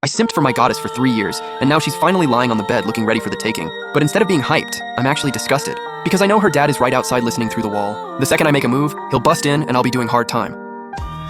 I simped for my goddess for 3 years, and now she's finally lying on the bed looking ready for the taking. But instead of being hyped, I'm actually disgusted. Because I know her dad is right outside listening through the wall. The second I make a move, he'll bust in and I'll be doing hard time.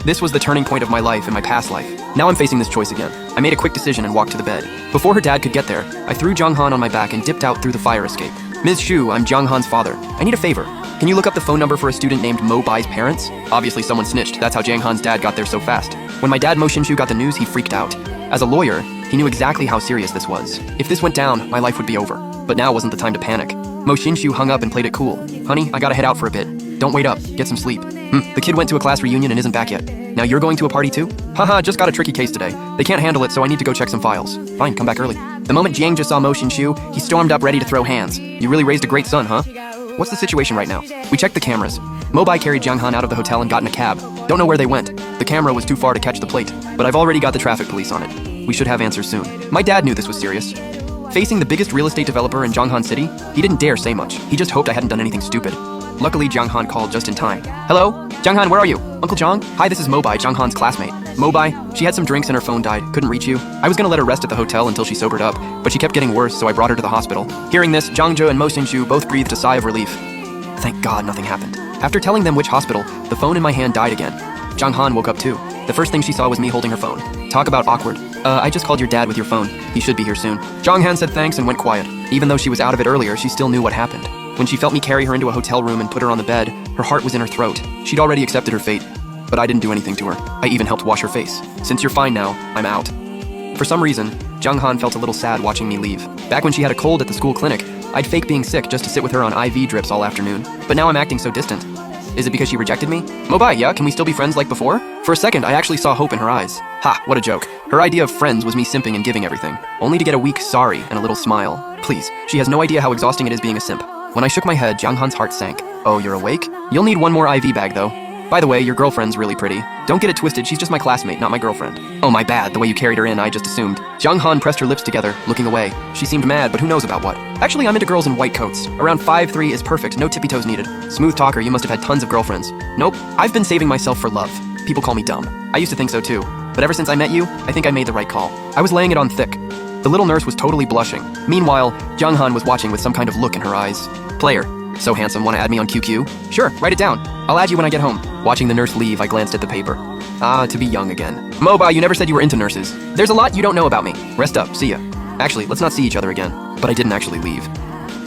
This was the turning point of my life and my past life. Now I'm facing this choice again. I made a quick decision and walked to the bed. Before her dad could get there, I threw Jung-han on my back and dipped out through the fire escape. Ms. Shu, I'm Jung-han's father. I need a favor. Can you look up the phone number for a student named Mo Bai's parents? Obviously someone snitched. That's how Jung-han's dad got there so fast. When my dad Mo Shin-shu got the news, he freaked out. As a lawyer, he knew exactly how serious this was. If this went down, my life would be over. But now wasn't the time to panic. Mo Shin-shu hung up and played it cool. Honey, I gotta head out for a bit. Don't wait up. Get some sleep. The kid went to a class reunion and isn't back yet. Now you're going to a party too? Haha, just got a tricky case today. They can't handle it, so I need to go check some files. Fine, come back early. The moment Jiang just saw Mo Shin-shu, he stormed up ready to throw hands. You really raised a great son, huh? What's the situation right now? We checked the cameras. Mo Bai carried Jung-han out of the hotel and got in a cab. Don't know where they went. The camera was too far to catch the plate, but I've already got the traffic police on it. We should have answers soon. My dad knew this was serious. Facing the biggest real estate developer in Jung-han City, he didn't dare say much. He just hoped I hadn't done anything stupid. Luckily, Jung-han called just in time. Hello? Jung-han, where are you? Uncle Jung? Hi, this is Mo Bai, Jung-han's classmate. Mo Bai, she had some drinks and her phone died. Couldn't reach you. I was gonna let her rest at the hotel until she sobered up, but she kept getting worse, so I brought her to the hospital. Hearing this, Jung-jo and Mo Shin-shu both breathed a sigh of relief. Thank God nothing happened. After telling them which hospital, the phone in my hand died again. Jung-han woke up too. The first thing she saw was me holding her phone. Talk about awkward. I just called your dad with your phone. He should be here soon. Jung-han said thanks and went quiet. Even though she was out of it earlier, she still knew what happened. When she felt me carry her into a hotel room and put her on the bed, her heart was in her throat. She'd already accepted her fate, but I didn't do anything to her. I even helped wash her face. Since you're fine now, I'm out. For some reason, Jung-han felt a little sad watching me leave. Back when she had a cold at the school clinic, I'd fake being sick just to sit with her on IV drips all afternoon. But now I'm acting so distant. Is it because she rejected me? Mo Bai, yeah? Can we still be friends like before? For a second, I actually saw hope in her eyes. Ha, what a joke. Her idea of friends was me simping and giving everything, only to get a weak sorry and a little smile. Please, she has no idea how exhausting it is being a simp. When I shook my head, Jung-han's heart sank. Oh, you're awake? You'll need one more IV bag, though. By the way, your girlfriend's really pretty. Don't get it twisted, she's just my classmate, not my girlfriend. Oh, my bad, the way you carried her in, I just assumed. Jung-han pressed her lips together, looking away. She seemed mad, but who knows about what. Actually, I'm into girls in white coats. Around 5'3" is perfect, no tippy toes needed. Smooth talker, you must have had tons of girlfriends. Nope, I've been saving myself for love. People call me dumb. I used to think so too. But ever since I met you, I think I made the right call. I was laying it on thick. The little nurse was totally blushing. Meanwhile, Jung-han was watching with some kind of look in her eyes. Player. So handsome, wanna add me on QQ? Sure, write it down. I'll add you when I get home. Watching the nurse leave, I glanced at the paper. Ah, to be young again. Mo Bai, you never said you were into nurses. There's a lot you don't know about me. Rest up, see ya. Actually, let's not see each other again. But I didn't actually leave.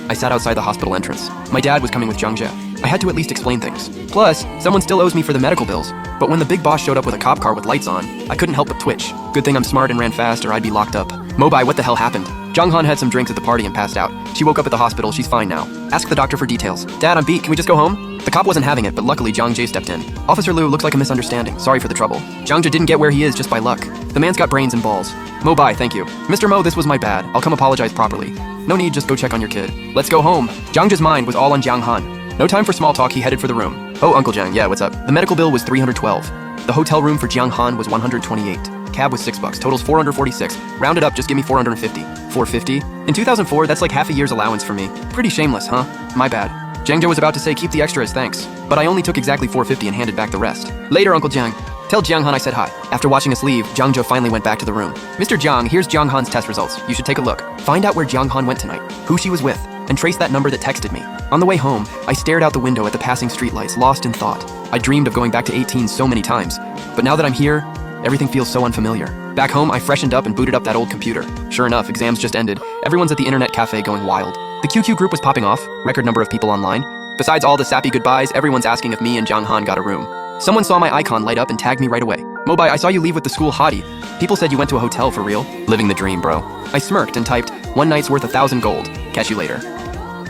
I sat outside the hospital entrance. My dad was coming with Jung-jae. I had to at least explain things. Plus, someone still owes me for the medical bills. But when the big boss showed up with a cop car with lights on, I couldn't help but twitch. Good thing I'm smart and ran fast or I'd be locked up. Mo Bai, what the hell happened? Jung-han had some drinks at the party and passed out. She woke up at the hospital, she's fine now. Ask the doctor for details. Dad, I'm beat, can we just go home? The cop wasn't having it, but luckily Jung-jae stepped in. Officer Liu, looks like a misunderstanding. Sorry for the trouble. Jung-jae didn't get where he is just by luck. The man's got brains and balls. Mo Bai, thank you. Mr. Mo, this was my bad. I'll come apologize properly. No need, just go check on your kid. Let's go home. Jung-jae's mind was all on Jung-han. No time for small talk, he headed for the room. Oh, Uncle Jang, yeah, what's up? The medical bill was $312. The hotel room for Jung-han was $128. Cab was $6, totals $446. Rounded up, just give me $450. $450? In 2004, that's like half a year's allowance for me. Pretty shameless, huh? My bad. Jang-jae was about to say keep the extra as thanks, but I only took exactly $450 and handed back the rest. Later, Uncle Jang. Tell Jung-han I said hi. After watching us leave, Jung-jae finally went back to the room. Mr. Jung, here's Jung-han's test results. You should take a look. Find out where Jung-han went tonight, who she was with, and trace that number that texted me. On the way home, I stared out the window at the passing streetlights, lost in thought. I dreamed of going back to 18 so many times, but now that I'm here, everything feels so unfamiliar. Back home, I freshened up and booted up that old computer. Sure enough, exams just ended. Everyone's at the internet cafe going wild. The QQ group was popping off, record number of people online. Besides all the sappy goodbyes, everyone's asking if me and Jung-han got a room. Someone saw my icon light up and tagged me right away. Mo Bai, I saw you leave with the school hottie. People said you went to a hotel for real. Living the dream, bro. I smirked and typed, 1 night's worth 1,000 gold. Catch you later.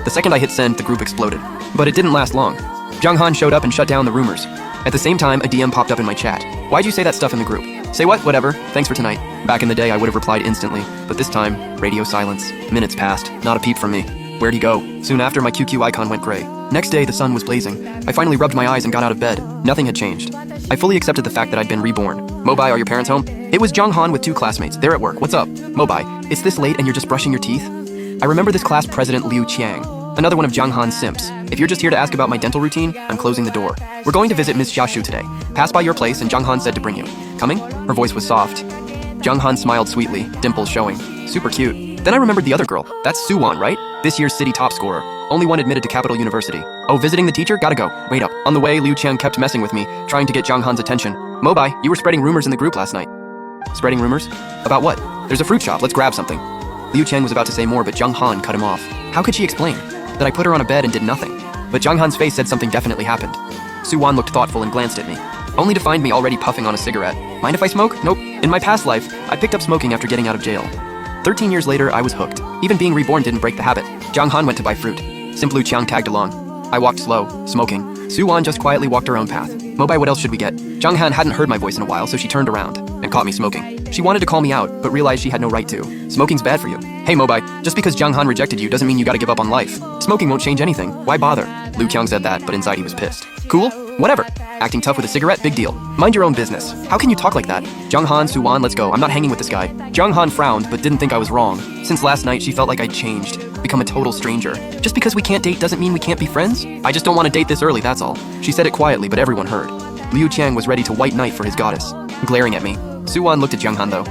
The second I hit send, the group exploded. But it didn't last long. Jung-han showed up and shut down the rumors. At the same time, a DM popped up in my chat. Why'd you say that stuff in the group? Say what? Whatever. Thanks for tonight. Back in the day, I would have replied instantly. But this time, radio silence. Minutes passed. Not a peep from me. Where'd he go? Soon after, my QQ icon went gray. Next day, the sun was blazing. I finally rubbed my eyes and got out of bed. Nothing had changed. I fully accepted the fact that I'd been reborn. Mo Bai, are your parents home? It was Jung-han with 2 classmates. They're at work. What's up? Mo Bai, it's this late and you're just brushing your teeth? I remember this class president Liu Qiang, another one of Jung-han's simps. If you're just here to ask about my dental routine, I'm closing the door. We're going to visit Ms. Xiaoshu today. Pass by your place and Jung-han said to bring you. Coming? Her voice was soft. Jung-han smiled sweetly, dimples showing. Super cute. Then I remembered the other girl. That's Soo-won, right? This year's city top scorer. Only one admitted to Capital University. Oh, visiting the teacher? Gotta go. Wait up. On the way, Liu Qiang kept messing with me, trying to get Jung-han's attention. Mobai, you were spreading rumors in the group last night. Spreading rumors? About what? There's a fruit shop, let's grab something. Liu Qiang was about to say more, but Jung-han cut him off. How could she explain? That I put her on a bed and did nothing. But Jung-han's face said something definitely happened. Soo-won looked thoughtful and glanced at me, only to find me already puffing on a cigarette. Mind if I smoke? Nope. In my past life, I picked up smoking after getting out of jail. 13 years later, I was hooked. Even being reborn didn't break the habit. Jung-han went to buy fruit. Simplu Qiang tagged along. I walked slow, smoking. Soo-won just quietly walked her own path. Mobai, what else should we get? Jung-han hadn't heard my voice in a while, so she turned around and caught me smoking. She wanted to call me out, but realized she had no right to. Smoking's bad for you. Hey Mobai, just because Jung-han rejected you doesn't mean you gotta give up on life. Smoking won't change anything. Why bother? Liu Qiang said that, but inside he was pissed. Cool? Whatever. Acting tough with a cigarette? Big deal. Mind your own business. How can you talk like that? Jung-han, Soo-won, let's go. I'm not hanging with this guy. Jung-han frowned, but didn't think I was wrong. Since last night, she felt like I'd changed, become a total stranger. Just because we can't date doesn't mean we can't be friends? I just don't want to date this early, that's all. She said it quietly, but everyone heard. Liu Qiang was ready to white knight for his goddess, glaring at me. Soo-won looked at Jung-han though.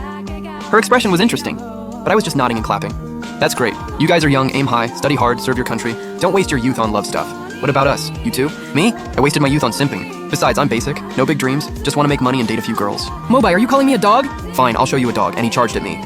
Her expression was interesting, but I was just nodding and clapping. That's great. You guys are young, aim high, study hard, serve your country. Don't waste your youth on love stuff. What about us? You too? Me? I wasted my youth on simping. Besides, I'm basic. No big dreams. Just want to make money and date a few girls. Mobai, are you calling me a dog? Fine, I'll show you a dog, and he charged at me.